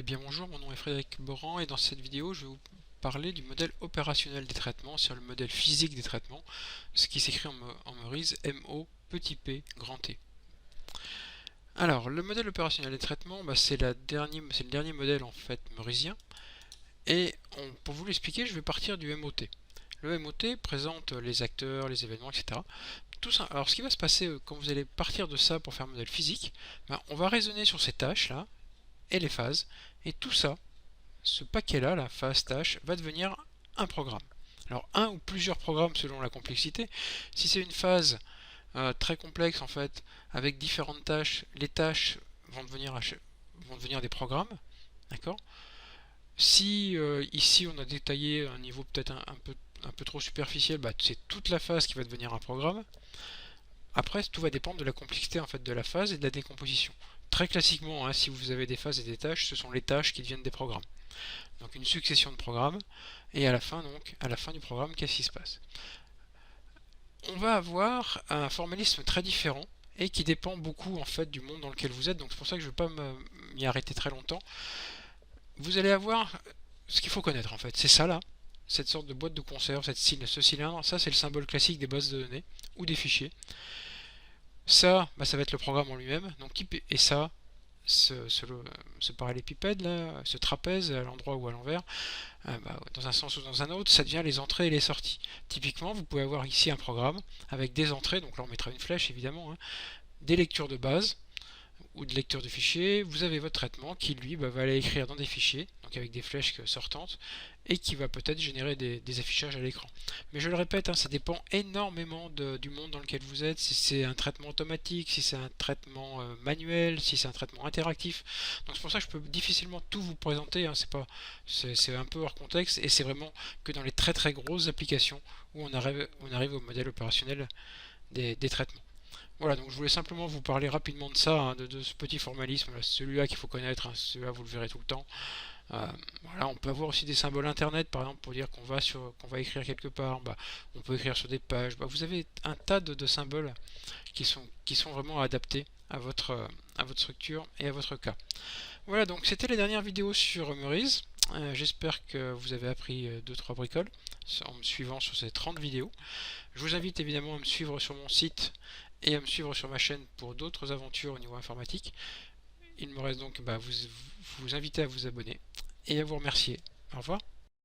bien bonjour, mon nom est Frédéric Boran et dans cette vidéo je vais vous parler du modèle opérationnel des traitements, c'est le modèle physique des traitements, ce qui s'écrit en Meurize, M-O, petit p, grand T. Alors, le modèle opérationnel des traitements, c'est le dernier modèle en fait meurizien, et pour vous l'expliquer, je vais partir du MOT. Le MOT présente les acteurs, les événements, etc. Tout ça. Alors, ce qui va se passer quand vous allez partir de ça pour faire un modèle physique, on va raisonner sur ces tâches là et les phases, et tout ça, ce paquet-là, la phase tâche, va devenir un programme. Alors un ou plusieurs programmes selon la complexité. Si c'est une phase très complexe en fait, avec différentes tâches, les tâches vont devenir des programmes, d'accord. Si ici on a détaillé un niveau peut-être un peu trop superficiel, c'est toute la phase qui va devenir un programme. Après, tout va dépendre de la complexité en fait de la phase et de la décomposition. Très classiquement, si vous avez des phases et des tâches, ce sont les tâches qui deviennent des programmes. Donc une succession de programmes, et à la fin du programme, qu'est-ce qui se passe? On va avoir un formalisme très différent et qui dépend beaucoup en fait du monde dans lequel vous êtes. Donc c'est pour ça que je ne vais pas m'y arrêter très longtemps. Vous allez avoir ce qu'il faut connaître en fait, c'est ça là, cette sorte de boîte de conserve, ce cylindre, ça c'est le symbole classique des bases de données ou des fichiers. Ça, ça va être le programme en lui-même. Donc et ça, ce parallélépipède là, ce trapèze à l'endroit ou à l'envers, dans un sens ou dans un autre, ça devient les entrées et les sorties. Typiquement, vous pouvez avoir ici un programme avec des entrées, donc là on mettra une flèche évidemment, des lectures de base ou de lecture de fichiers. Vous avez votre traitement qui lui va aller écrire dans des fichiers, donc avec des flèches sortantes, et qui va peut-être générer des affichages à l'écran. Mais je le répète, ça dépend énormément du monde dans lequel vous êtes, si c'est un traitement automatique, si c'est un traitement manuel, si c'est un traitement interactif. Donc c'est pour ça que je peux difficilement tout vous présenter, c'est un peu hors contexte, et c'est vraiment que dans les très très grosses applications où on arrive au modèle opérationnel des traitements. Voilà, donc je voulais simplement vous parler rapidement de ça, de ce petit formalisme, celui-là qu'il faut connaître, celui-là vous le verrez tout le temps. Voilà, on peut avoir aussi des symboles internet, par exemple, pour dire qu'on va écrire quelque part. On peut écrire sur des pages. Vous avez un tas de symboles qui sont vraiment adaptés à votre structure et à votre cas. Voilà, donc c'était les dernières vidéos sur Meurize. J'espère que vous avez appris 2-3 bricoles en me suivant sur ces 30 vidéos. Je vous invite évidemment à me suivre sur mon site et à me suivre sur ma chaîne pour d'autres aventures au niveau informatique. Il me reste donc vous inviter à vous abonner et à vous remercier. Au revoir.